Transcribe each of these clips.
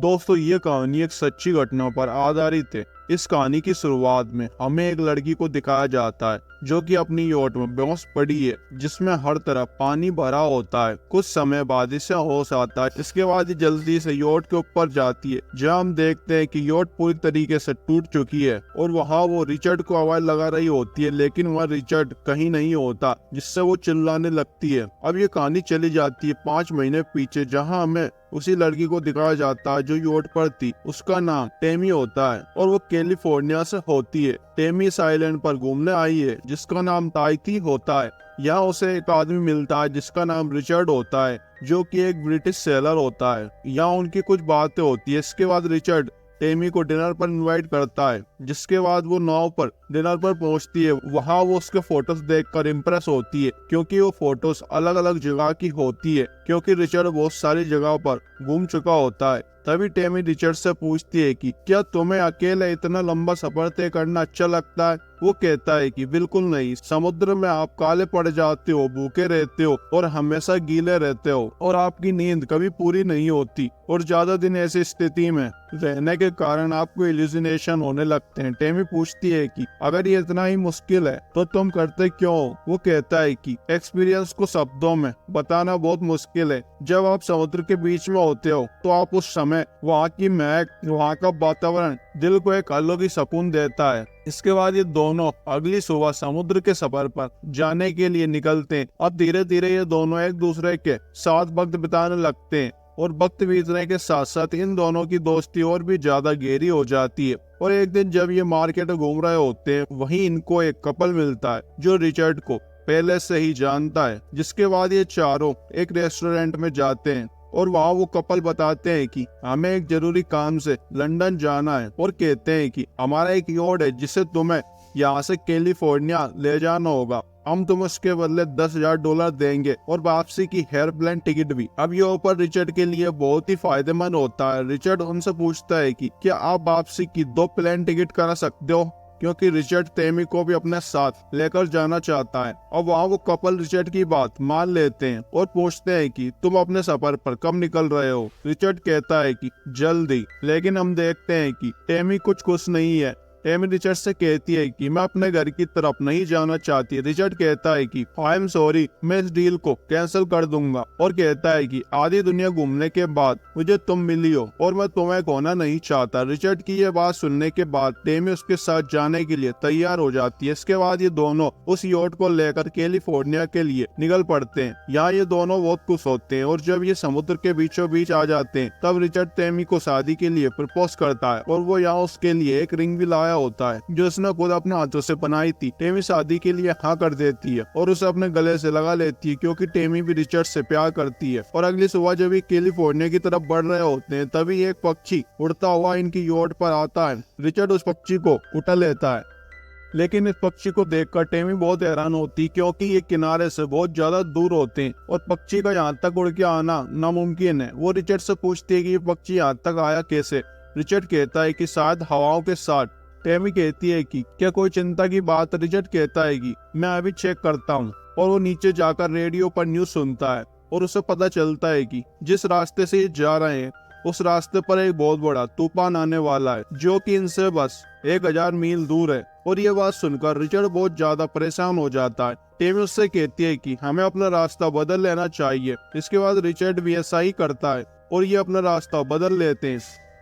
दोस्तों, ये कहानी एक सच्ची घटना पर आधारित है। इस कहानी की शुरुआत में हमें एक लड़की को दिखाया जाता है जो कि अपनी योट में बेहोश पड़ी है, जिसमें हर तरफ पानी भरा होता है। कुछ समय बाद इसे होश आता है। इसके बाद ये जल्दी से योट के ऊपर जाती है, जहाँ हम देखते हैं कि योट पूरी तरीके से टूट चुकी है और वहाँ वो रिचर्ड को आवाज लगा रही होती है, लेकिन वह रिचर्ड कहीं नहीं होता, जिससे वो चिल्लाने लगती है। अब ये कहानी चली जाती है 5 महीने पीछे, जहाँ हमें उसी लड़की को दिखाया जाता है जो योट पर थी। उसका नाम टेमी होता है और वो कैलिफोर्निया से होती है। टेमी इस आइलैंड पर घूमने आई है जिसका नाम ताहिती होता है। यहाँ उसे एक आदमी मिलता है जिसका नाम रिचर्ड होता है, जो कि एक ब्रिटिश सेलर होता है। यहाँ उनकी कुछ बातें होती है। इसके बाद रिचर्ड टेमी को डिनर पर इनवाइट करता है, जिसके बाद वो नाव पर डिनर पर पहुंचती है। वहाँ वो उसके फोटोज देखकर इम्प्रेस होती है, क्योंकि वो फोटोज अलग अलग जगह की होती है, क्योंकि रिचर्ड बहुत सारी जगह पर घूम चुका होता है। तभी टेमी रिचर्ड से पूछती है कि क्या तुम्हें अकेले इतना लंबा सफर तय करना अच्छा लगता है। वो कहता है कि बिल्कुल नहीं, समुद्र में आप काले पड़ जाते हो, भूखे रहते हो और हमेशा गीले रहते हो, और आपकी नींद कभी पूरी नहीं होती, और ज्यादा दिन ऐसी स्थिति में रहने के कारण आपको इल्यूजिनेशन होने लगते हैं। टेमी पूछती है कि अगर ये इतना ही मुश्किल है तो तुम करते क्यों हो। वो कहता है कि एक्सपीरियंस को शब्दों में बताना बहुत मुश्किल है। जब आप समुद्र के बीच में होते हो तो आप उस समय वहाँ की महक, वहाँ का वातावरण दिल को एक अलग ही सुकून देता है। इसके बाद ये दोनों अगली सुबह समुद्र के सफर पर जाने के लिए निकलते हैं। अब धीरे धीरे ये दोनों एक दूसरे के साथ वक्त बिताने लगते हैं, और वक्त बीतने के साथ साथ इन दोनों की दोस्ती और भी ज्यादा गहरी हो जाती है। और एक दिन जब ये मार्केट में घूम रहे होते हैं, वहीं इनको एक कपल मिलता है जो रिचर्ड को पहले से ही जानता है। जिसके बाद ये चारों एक रेस्टोरेंट में जाते हैं और वहाँ वो कपल बताते हैं कि हमें एक जरूरी काम से लंदन जाना है, और कहते हैं कि हमारा एक यार्ड है जिसे तुम्हें यहाँ से कैलिफोर्निया ले जाना होगा। हम तुम्हें उसके बदले $10,000 देंगे और वापसी की एयरप्लेन टिकट भी। अब ये ऑफर रिचर्ड के लिए बहुत ही फायदेमंद होता है। रिचर्ड उनसे पूछता है कि क्या आप वापसी की 2 प्लेन टिकट करा सकते हो, क्योंकि रिचर्ड टेमी को भी अपने साथ लेकर जाना चाहता है। और वहाँ वो कपल रिचर्ड की बात मान लेते हैं और पूछते हैं कि तुम अपने सफर पर कब निकल रहे हो। रिचर्ड कहता है कि जल्दी, लेकिन हम देखते हैं कि टेमी कुछ खुश नहीं है। टेमी रिचर्ड से कहती है कि मैं अपने घर की तरफ नहीं जाना चाहती। रिचर्ड कहता है कि आई एम सॉरी, मैं इस डील को कैंसिल कर दूंगा, और कहता है कि आधी दुनिया घूमने के बाद मुझे तुम मिली हो और मैं तुम्हें खोना नहीं चाहता। रिचर्ड की ये बात सुनने के बाद टेमी उसके साथ जाने के लिए तैयार हो जाती है। इसके बाद ये दोनों उस योट को लेकर कैलिफोर्निया के लिए निकल पड़ते हैं। यहाँ ये दोनों बहुत खुश होते हैं, और जब ये समुद्र के बीचों बीच आ जाते हैं तब रिचर्ड टेमी को शादी के लिए प्रपोज करता है, और वो यहाँ उसके लिए एक रिंग भी लाया होता है जो उसने खुद अपने हाथों से बनाई थी। टेमी शादी के लिए हाँ कर देती है और उसे अपने गले से लगा लेती है, क्योंकि टेमी भी रिचर्ड से प्यार करती है। और अगली सुबह जब ये कैलिफोर्निया की तरफ बढ़ रहे होते हैं, तभी एक पक्षी उड़ता हुआ इनकी योट पर आता है। रिचर्ड उस पक्षी को उठा लेता है, लेकिन इस पक्षी को देखकर टेमी बहुत हैरान होती, क्योंकि ये किनारे से बहुत ज्यादा दूर होते हैं और पक्षी का यहाँ तक उड़ के आना नामुमकिन है। वो रिचर्ड से पूछती है कि ये पक्षी यहाँ तक आया कैसे। रिचर्ड कहता है कि शायद हवाओं के साथ। टेमी कहती है कि क्या कोई चिंता की बात। रिचर्ड कहता है कि मैं अभी चेक करता हूँ, और वो नीचे जाकर रेडियो पर न्यूज सुनता है, और उसे पता चलता है कि जिस रास्ते से ये जा रहे हैं उस रास्ते पर एक बहुत बड़ा तूफान आने वाला है, जो कि इनसे बस 1000 मील दूर है। और ये बात सुनकर रिचर्ड बहुत ज्यादा परेशान हो जाता है। टेमी उससे कहती है कि हमें अपना रास्ता बदल लेना चाहिए। इसके बाद रिचर्ड भी ऐसा ही करता है और ये अपना रास्ता बदल लेते हैं,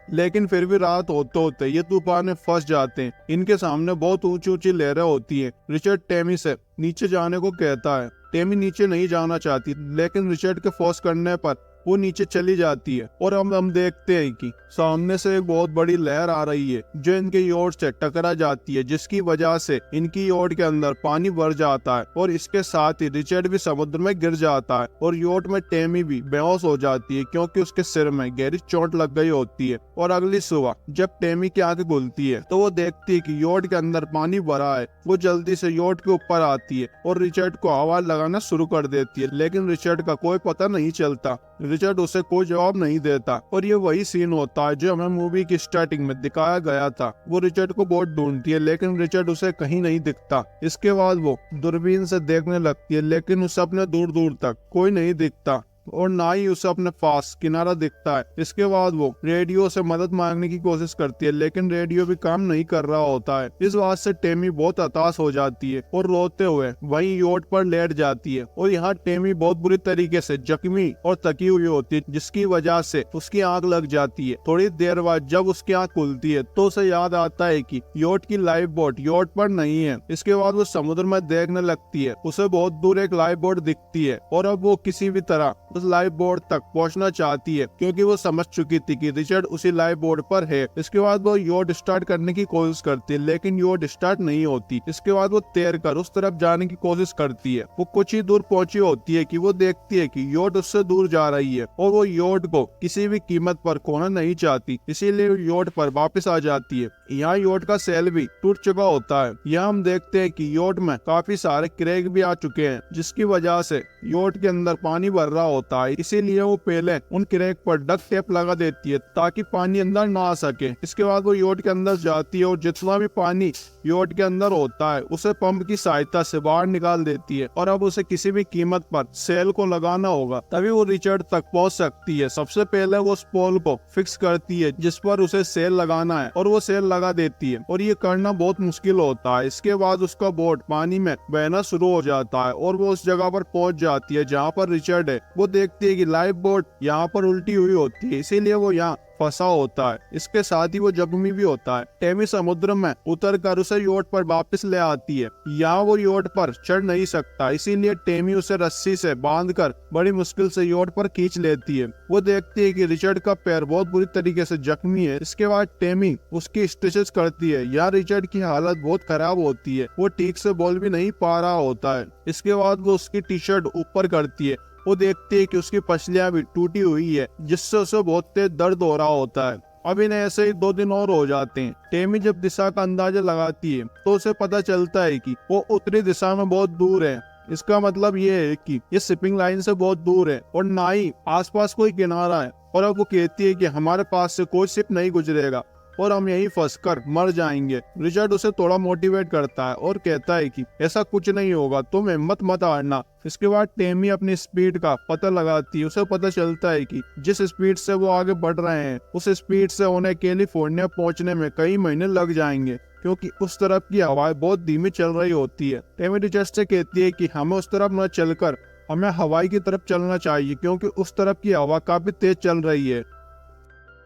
लेकिन फिर भी रात होते होते ये तूफान में फंस जाते हैं। इनके सामने बहुत ऊंची ऊंची लहरें होती हैं। रिचर्ड टेमी से नीचे जाने को कहता है। टेमी नीचे नहीं जाना चाहती, लेकिन रिचर्ड के फोर्स करने पर वो नीचे चली जाती है। और हम देखते हैं कि सामने से एक बहुत बड़ी लहर आ रही है जो इनके योट से टकरा जाती है, जिसकी वजह से इनकी योट के अंदर पानी भर जाता है, और इसके साथ ही रिचर्ड भी समुद्र में गिर जाता है, और योट में टेमी भी बेहोश हो जाती है, क्योंकि उसके सिर में गहरी चोट लग गई होती है। और अगली सुबह जब टेमी की आंखें खुलती है तो वो देखती है कि योट के अंदर पानी भरा है। वो जल्दी से योट के ऊपर आती है और रिचर्ड को आवाज लगाना शुरू कर देती है, लेकिन रिचर्ड का कोई पता नहीं चलता। रिचर्ड उसे कोई जवाब नहीं देता, और ये वही सीन होता है जो हमें मूवी की स्टार्टिंग में दिखाया गया था। वो रिचर्ड को बहुत ढूंढती है, लेकिन रिचर्ड उसे कहीं नहीं दिखता। इसके बाद वो दूरबीन से देखने लगती है, लेकिन उसे अपने दूर दूर तक कोई नहीं दिखता। और ना ही उसे अपने पास किनारा दिखता है। इसके बाद वो रेडियो से मदद मांगने की कोशिश करती है, लेकिन रेडियो भी काम नहीं कर रहा होता है। इस बात से टेमी बहुत हताश हो जाती है और रोते हुए वहीं योट पर लेट जाती है। और यहाँ टेमी बहुत बुरी तरीके से जख्मी और थकी हुई होती है, जिसकी वजह से उसकी आंख लग जाती है। थोड़ी देर बाद जब उसकी आंख खुलती है तो उसे याद आता है कि योट की लाइफ बोट योट पर नहीं है। इसके बाद वो समुद्र में देखने लगती है। उसे बहुत दूर एक लाइफ बोट दिखती है और अब वो किसी भी तरह उस लाइफ बोट तक पहुंचना चाहती है, क्योंकि वो समझ चुकी थी कि रिचर्ड उसी लाइफ बोट पर है। इसके बाद वो योट स्टार्ट करने की कोशिश करती है, लेकिन योट स्टार्ट नहीं होती। इसके बाद वो तैरकर उस तरफ जाने की कोशिश करती है। वो कुछ ही दूर पहुंची होती है कि वो देखती है कि योट उससे दूर जा रही है और वो योट को किसी भी कीमत पर खोना नहीं चाहती, इसीलिए योट पर वापस आ जाती है। यहाँ योट का सेल भी टूट चुका होता है। यहाँ हम देखते हैं कि योट में काफी सारे क्रैक भी आ चुके हैं, जिसकी वजह से योट के अंदर पानी भर रहा होता है। इसीलिए वो पहले उन क्रैक पर डक टेप लगा देती है ताकि पानी अंदर ना आ सके। इसके बाद वो योट के अंदर जाती है और जितना भी पानी योट के अंदर होता है उसे पंप की सहायता से बाहर निकाल देती है। और अब उसे किसी भी कीमत पर सेल को लगाना होगा, तभी वो रिचर्ड तक पहुंच सकती है। सबसे पहले वो उस पोल को फिक्स करती है जिस पर उसे सेल लगाना है, और वो सेल लगा देती है। और ये करना बहुत मुश्किल होता है। इसके बाद उसका बोट पानी में बहना शुरू हो जाता है और वो उस जगह पर पहुंच जाती है जहाँ पर रिचर्ड है। वो देखती है कि लाइफ बोट यहाँ पर उल्टी हुई होती है, इसीलिए वो यहाँ फंसा होता है। इसके साथ ही वो जख्मी भी होता है। टेमी समुद्र में उतरकर उसे योट पर वापस ले आती है। यहाँ वो योट पर चढ़ नहीं सकता, इसीलिए टेमी उसे रस्सी से बांधकर बड़ी मुश्किल से योट पर खींच लेती है। वो देखती है कि रिचर्ड का पैर बहुत बुरी तरीके से जख्मी है। इसके बाद टेमी उसकी स्टिचेस करती है। यहाँ रिचर्ड की हालत बहुत खराब होती है, वो ठीक से बोल भी नहीं पा रहा होता है। इसके बाद वो उसकी टी शर्ट ऊपर करती है। वो देखती है कि उसकी पसलियां भी टूटी हुई है, जिससे उसे बहुत तेज दर्द हो रहा होता है। अब इन्हें ऐसे ही 2 दिन और हो जाते हैं। टेमी जब दिशा का अंदाजा लगाती है तो उसे पता चलता है कि वो उत्तरी दिशा में बहुत दूर है। इसका मतलब ये है कि ये शिपिंग लाइन से बहुत दूर है और ना ही आसपास कोई किनारा है। और अब वो कहती है कि हमारे पास से कोई शिप नहीं गुजरेगा और हम यहीं फंसकर मर जाएंगे। रिचर्ड उसे थोड़ा मोटिवेट करता है और कहता है कि ऐसा कुछ नहीं होगा, तुम हिम्मत मत हारना। इसके बाद टेमी अपनी स्पीड का पता लगाती है। उसे पता चलता है कि जिस स्पीड से वो आगे बढ़ रहे हैं उस स्पीड से उन्हें कैलिफोर्निया पहुंचने में कई महीने लग जाएंगे, क्योंकि उस तरफ की हवाएं बहुत धीमी चल रही होती है। टेमी रिचर्ड से कहती है कि हमें उस तरफ न चलकर हमें हवाई की तरफ चलना चाहिए, क्योंकि उस तरफ की हवा काफी तेज चल रही है।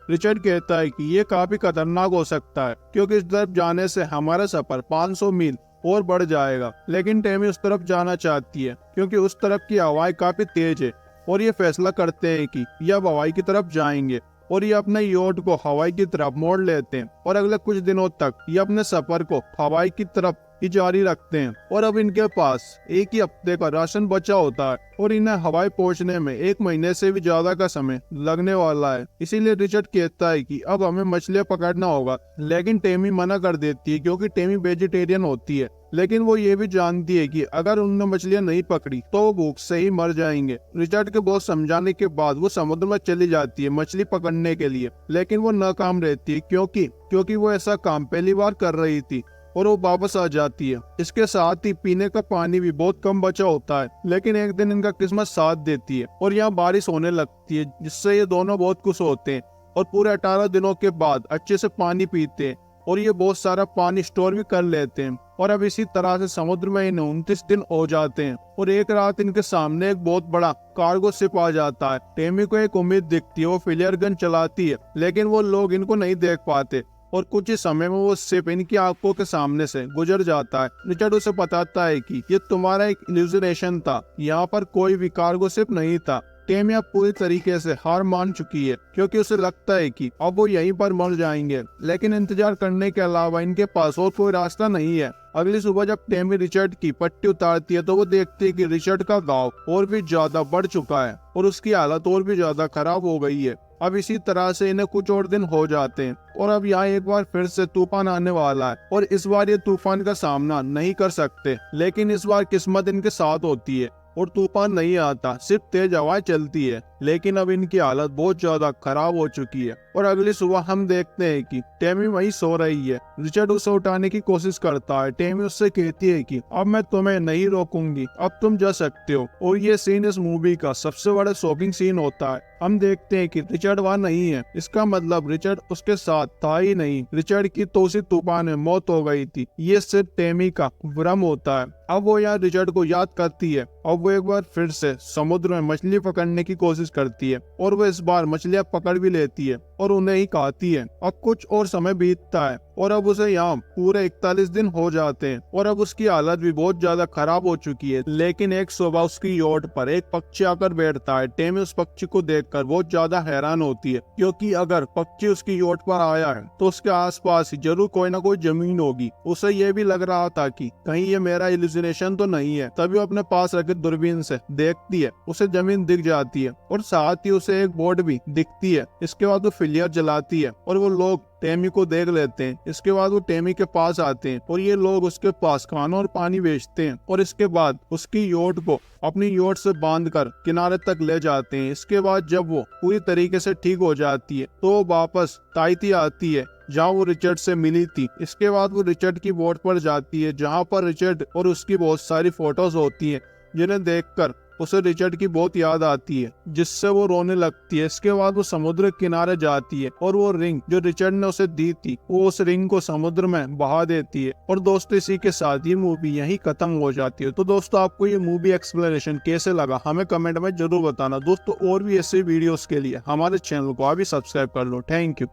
रिचर्ड कहता है कि ये काफी खतरनाक हो सकता है, क्योंकि इस तरफ जाने से हमारा सफर 500 मील और बढ़ जाएगा। लेकिन टेमी उस तरफ जाना चाहती है क्योंकि उस तरफ की हवाएं काफी तेज है। और ये फैसला करते हैं कि ये अब हवाई की तरफ जाएंगे और ये अपने योट को हवाई की तरफ मोड़ लेते हैं। और अगले कुछ दिनों तक ये अपने सफर को हवाई की तरफ ही जारी रखते हैं। और अब इनके पास एक ही हफ्ते का राशन बचा होता है और इन्हें हवाई पहुंचने में 1 महीने से भी ज्यादा का समय लगने वाला है। इसीलिए रिचर्ड कहता है कि अब हमें मछलियां पकड़ना होगा, लेकिन टेमी मना कर देती है क्योंकि टेमी वेजिटेरियन होती है। लेकिन वो ये भी जानती है कि अगर उन्होंने मछलियां नहीं पकड़ी तो वो भूख से ही मर जाएंगे। रिचर्ड के बहुत समझाने के बाद वो समुद्र में चली जाती है मछली पकड़ने के लिए, लेकिन वो नाकाम रहती है क्योंकि वो ऐसा काम पहली बार कर रही थी और वो वापस आ जाती है। इसके साथ ही पीने का पानी भी बहुत कम बचा होता है। लेकिन एक दिन इनका किस्मत साथ देती है और यहाँ बारिश होने लगती है, जिससे ये दोनों बहुत खुश होते हैं और पूरे 18 दिनों के बाद अच्छे से पानी पीते हैं और ये बहुत सारा पानी स्टोर भी कर लेते हैं। और अब इसी तरह से समुद्र में इन्हें 29 दिन हो जाते हैं और एक रात इनके सामने एक बहुत बड़ा कार्गो शिप आ जाता है। टेमी को एक उम्मीद दिखती है, वो फ्लेयर गन चलाती है, लेकिन वो लोग इनको नहीं देख पाते और कुछ ही समय में वो शिप इनकी आंखों के सामने से गुजर जाता है। रिचर्ड उसे बताता है कि ये तुम्हारा एक इल्यूजनेशन था, यहाँ पर कोई भी कार्गो शिप नहीं था। टेमी अब पूरी तरीके से हार मान चुकी है क्योंकि उसे लगता है कि अब वो यहीं पर मर जाएंगे, लेकिन इंतजार करने के अलावा इनके पास और कोई रास्ता नहीं है। अगली सुबह जब टेमी रिचर्ड की पट्टी उतारती है तो वो देखती है कि रिचर्ड का गांव और भी ज्यादा बढ़ चुका है और उसकी हालत और भी ज्यादा खराब हो गई है। अब इसी तरह से इन्हें कुछ और दिन हो जाते हैं और अब यहाँ एक बार फिर से तूफान आने वाला है और इस बार ये तूफान का सामना नहीं कर सकते, लेकिन इस बार किस्मत इनके साथ होती है और तूफान नहीं आता, सिर्फ तेज हवाएं चलती है। लेकिन अब इनकी हालत बहुत ज्यादा खराब हो चुकी है और अगली सुबह हम देखते हैं कि टेमी वहीं सो रही है। रिचर्ड उसे उठाने की कोशिश करता है। टेमी उससे कहती है कि अब मैं तुम्हें नहीं रोकूंगी, अब तुम जा सकते हो। और ये सीन इस मूवी का सबसे बड़ा शॉकिंग सीन होता है। हम देखते हैं कि रिचर्ड वहाँ नहीं है। इसका मतलब रिचर्ड उसके साथ था ही नहीं। रिचर्ड की तो उसी तूफान में मौत हो गई थी। ये सिर्फ टेमी का भ्रम होता है। अब वो यहाँ रिचर्ड को याद करती है। अब वो एक बार फिर से समुद्र में मछली पकड़ने की कोशिश करती है और वो इस बार मछलियां पकड़ भी लेती है और उन्हें ही खाती है। अब कुछ और समय बीतता है और अब उसे यहाँ पूरे 41 दिन हो जाते हैं और अब उसकी हालत भी बहुत ज्यादा खराब हो चुकी है। लेकिन एक सुबह उसकी योट पर एक पक्षी आकर बैठता है। टेमी उस पक्षी को देखकर बहुत ज्यादा हैरान होती है, क्योंकि अगर पक्षी उसकी योट पर आया है तो उसके आसपास ही जरूर कोई ना कोई जमीन होगी। उसे ये भी लग रहा था कि कहीं ये मेरा इल्यूजिनेशन तो नहीं है। तभी वो अपने पास रखे दूरबीन से देखती है, उसे जमीन दिख जाती है और साथ ही उसे एक बोर्ड भी दिखती है। इसके बाद वो फ्लेयर जलाती है और वो लोग टेमी को देख लेते हैं। इसके बाद वो टेमी के पास आते हैं और ये लोग उसके पास खाना और पानी बेचते हैं और इसके बाद उसकी योट को अपनी योट से बांधकर किनारे तक ले जाते हैं। इसके बाद जब वो पूरी तरीके से ठीक हो जाती है तो वो वापस ताइती आती है जहाँ वो रिचर्ड से मिली थी। इसके बाद वो रिचर्ड की बोट पर जाती है जहाँ पर रिचर्ड और उसकी बहुत सारी फोटोज होती है, जिन्हें देखकर उसे रिचर्ड की बहुत याद आती है, जिससे वो रोने लगती है। इसके बाद वो समुद्र किनारे जाती है और वो रिंग जो रिचर्ड ने उसे दी थी वो उस रिंग को समुद्र में बहा देती है। और दोस्तों इसी के साथ ये मूवी यहीं खत्म हो जाती है। तो दोस्तों आपको ये मूवी एक्सप्लेनेशन कैसे लगा हमें कमेंट में जरूर बताना। दोस्तों और भी ऐसे वीडियोस के लिए हमारे चैनल को अभी सब्सक्राइब कर लो। Thank you.